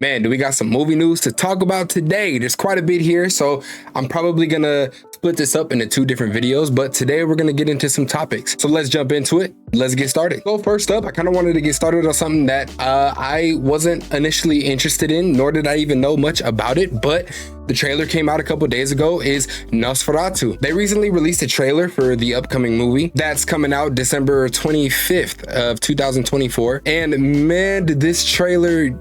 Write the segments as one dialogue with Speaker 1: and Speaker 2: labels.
Speaker 1: Man, do we got some movie news to talk about today? There's quite a bit here, so I'm probably gonna split this up into two different videos, but today we're gonna get into some topics. So let's jump into it. Let's get started. So first up, I kind of wanted to get started on something that I wasn't initially interested in, nor did I even know much about it, but the trailer came out a couple days ago, is Nosferatu. They recently released a trailer for the upcoming movie that's coming out December 25th of 2024. And man, did this trailer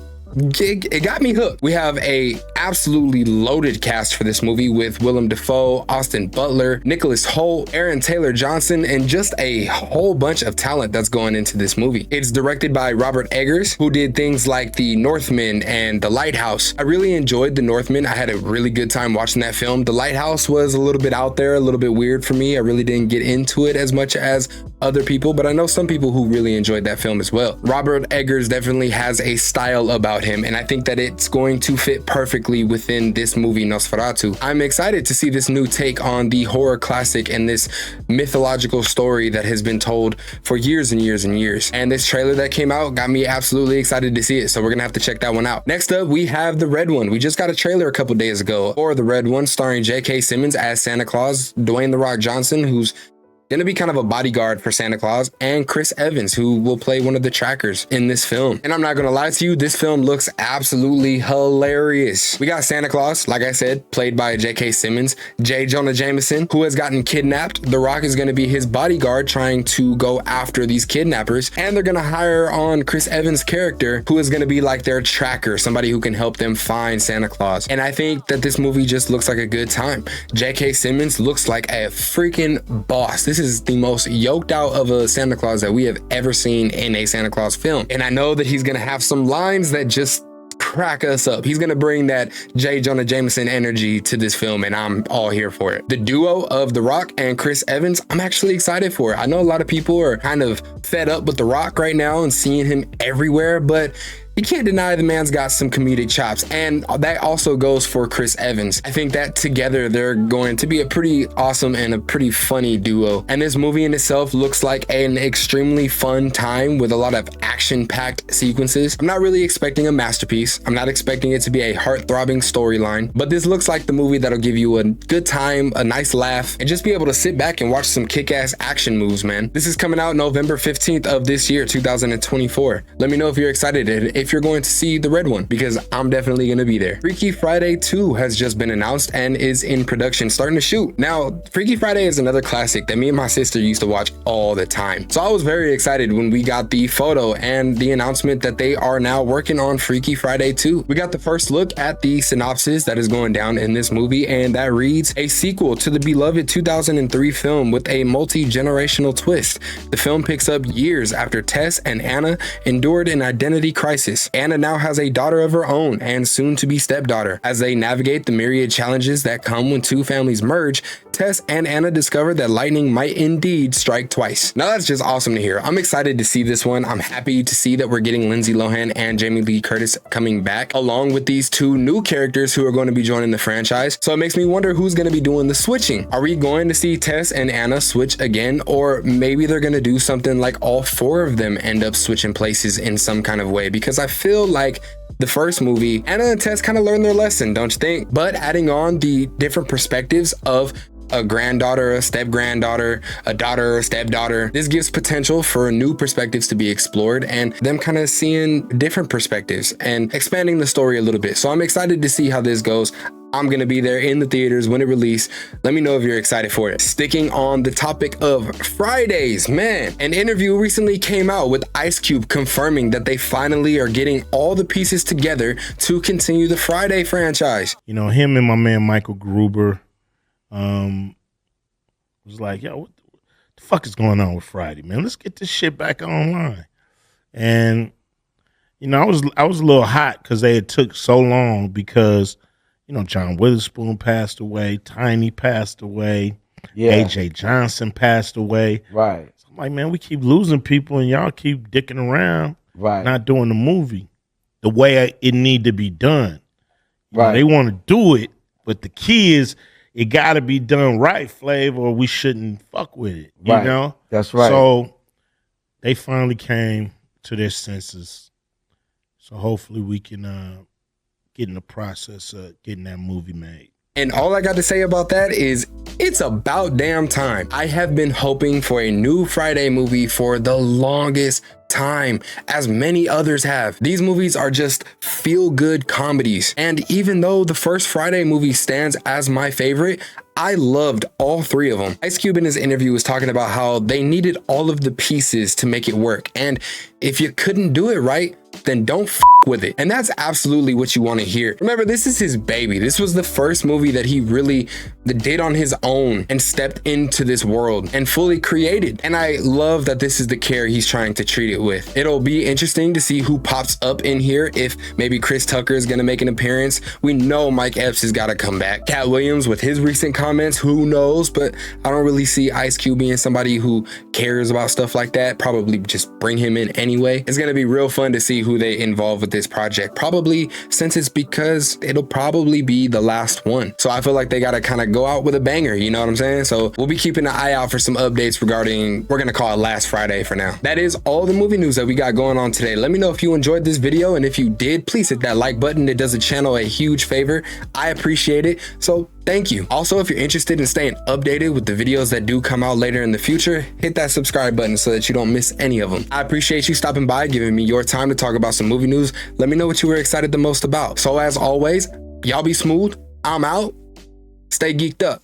Speaker 1: it got me hooked. We have a absolutely loaded cast for this movie with Willem Dafoe, Austin Butler, Nicholas Hoult, Aaron Taylor Johnson, and just a whole bunch of talent that's going into this movie. It's directed by Robert Eggers, who did things like The Northman and The Lighthouse. I really enjoyed The Northman. I had a really good time watching that film. The Lighthouse was a little bit out there, a little bit weird for me. I really didn't get into it as much as other people, but I know some people who really enjoyed that film as well. Robert Eggers definitely has a style about him, and I think that it's going to fit perfectly within this movie Nosferatu. I'm excited to see this new take on the horror classic and this mythological story that has been told for years and years and years. And this trailer that came out got me absolutely excited to see it, so we're gonna have to check that one out. Next up, we have The Red One. We just got a trailer a couple days ago for The Red One, starring J.K. Simmons as Santa Claus, Dwayne "The Rock" Johnson, who's gonna be kind of a bodyguard for Santa Claus, and Chris Evans, who will play one of the trackers in this film. And I'm not gonna lie to you, this film looks absolutely hilarious. We got Santa Claus, like I said, played by J.K. Simmons, J. Jonah Jameson, who has gotten kidnapped. The Rock is gonna be his bodyguard trying to go after these kidnappers, and they're gonna hire on Chris Evans' character, who is gonna be like their tracker, somebody who can help them find Santa Claus. And I think that this movie just looks like a good time. J.K. Simmons looks like a freaking boss. This is the most yoked out of a Santa Claus that we have ever seen in a Santa Claus film. And I know that he's gonna have some lines that just crack us up. He's gonna bring that J. Jonah Jameson energy to this film, and I'm all here for it. The duo of The Rock and Chris Evans, I'm actually excited for it. I know a lot of people are kind of fed up with The Rock right now and seeing him everywhere, but you can't deny the man's got some comedic chops, and that also goes for Chris Evans. I think that together they're going to be a pretty awesome and a pretty funny duo. And this movie in itself looks like an extremely fun time with a lot of action-packed sequences. I'm not really expecting a masterpiece. I'm not expecting it to be a heart-throbbing storyline, but this looks like the movie that'll give you a good time, a nice laugh, and just be able to sit back and watch some kick-ass action moves, man. This is coming out November 15th of this year, 2024. Let me know if you're excited, if you're going to see The Red One, because I'm definitely going to be there. Freaky Friday 2 has just been announced and is in production, starting to shoot. Now, Freaky Friday is another classic that me and my sister used to watch all the time. So I was very excited when we got the photo and the announcement that they are now working on Freaky Friday 2. We got the first look at the synopsis that is going down in this movie, and that reads, a sequel to the beloved 2003 film with a multi-generational twist. The film picks up years after Tess and Anna endured an identity crisis. Anna now has a daughter of her own and soon to be stepdaughter. As they navigate the myriad challenges that come when two families merge, Tess and Anna discover that lightning might indeed strike twice. Now that's just awesome to hear. I'm excited to see this one. I'm happy to see that we're getting Lindsay Lohan and Jamie Lee Curtis coming back, along with these two new characters who are going to be joining the franchise. So it makes me wonder who's going to be doing the switching. Are we going to see Tess and Anna switch again? Or maybe they're going to do something like all four of them end up switching places in some kind of way, because I feel like the first movie, Anna and Tess kind of learned their lesson, don't you think? But adding on the different perspectives of a granddaughter, a step-granddaughter, a daughter, a stepdaughter, this gives potential for new perspectives to be explored and them kind of seeing different perspectives and expanding the story a little bit. So I'm excited to see how this goes. I'm gonna be there in the theaters when it releases. Let me know if you're excited for it. Sticking on the topic of Fridays, man, an interview recently came out with Ice Cube confirming that they finally are getting all the pieces together to continue the Friday franchise.
Speaker 2: You know, him and my man Michael Gruber was like, yo, what the fuck is going on with Friday, man? Let's get this shit back online. And you know, I was a little hot because they had took so long, because you know, John Witherspoon passed away, Tiny passed away, AJ Johnson passed away.
Speaker 3: Right.
Speaker 2: So I'm like, man, we keep losing people and y'all keep dicking around,
Speaker 3: right,
Speaker 2: not doing the movie the way it need to be done. You
Speaker 3: right.
Speaker 2: know, they want to do it, but the key is it got to be done right, Flav, or we shouldn't fuck with it. You
Speaker 3: right.
Speaker 2: know?
Speaker 3: That's right.
Speaker 2: So they finally came to their senses. So hopefully we can get in the process of getting that movie made.
Speaker 1: And all I got to say about that is it's about damn time. I have been hoping for a new Friday movie for the longest time, as many others have. These movies are just feel-good comedies. And even though the first Friday movie stands as my favorite, I loved all three of them. Ice Cube in his interview was talking about how they needed all of the pieces to make it work. And if you couldn't do it right, then don't f with it. And that's absolutely what you want to hear. Remember, this is his baby. This was the first movie that he really did on his own and stepped into this world and fully created. And I love that this is the care he's trying to treat it with. It'll be interesting to see who pops up in here. If maybe Chris Tucker is going to make an appearance. We know Mike Epps has got to come back. Cat Williams with his recent comments, who knows? But I don't really see Ice Cube being somebody who cares about stuff like that. Probably just bring him in anyway. It's going to be real fun to see who they involve with this project, probably, since it's because it'll probably be the last one. So I feel like they got to kind of go out with a banger, you know what I'm saying? So we'll be keeping an eye out for some updates regarding, we're going to call it Last Friday for now. That is all the movie news that we got going on today. Let me know if you enjoyed this video, and if you did, please hit that like button. It does the channel a huge favor. I appreciate it. So thank you. Also, if you're interested in staying updated with the videos that do come out later in the future, hit that subscribe button so that you don't miss any of them. I appreciate you stopping by, giving me your time to talk about some movie news. Let me know what you were excited the most about. So as always, y'all be smooth. I'm out. Stay geeked up.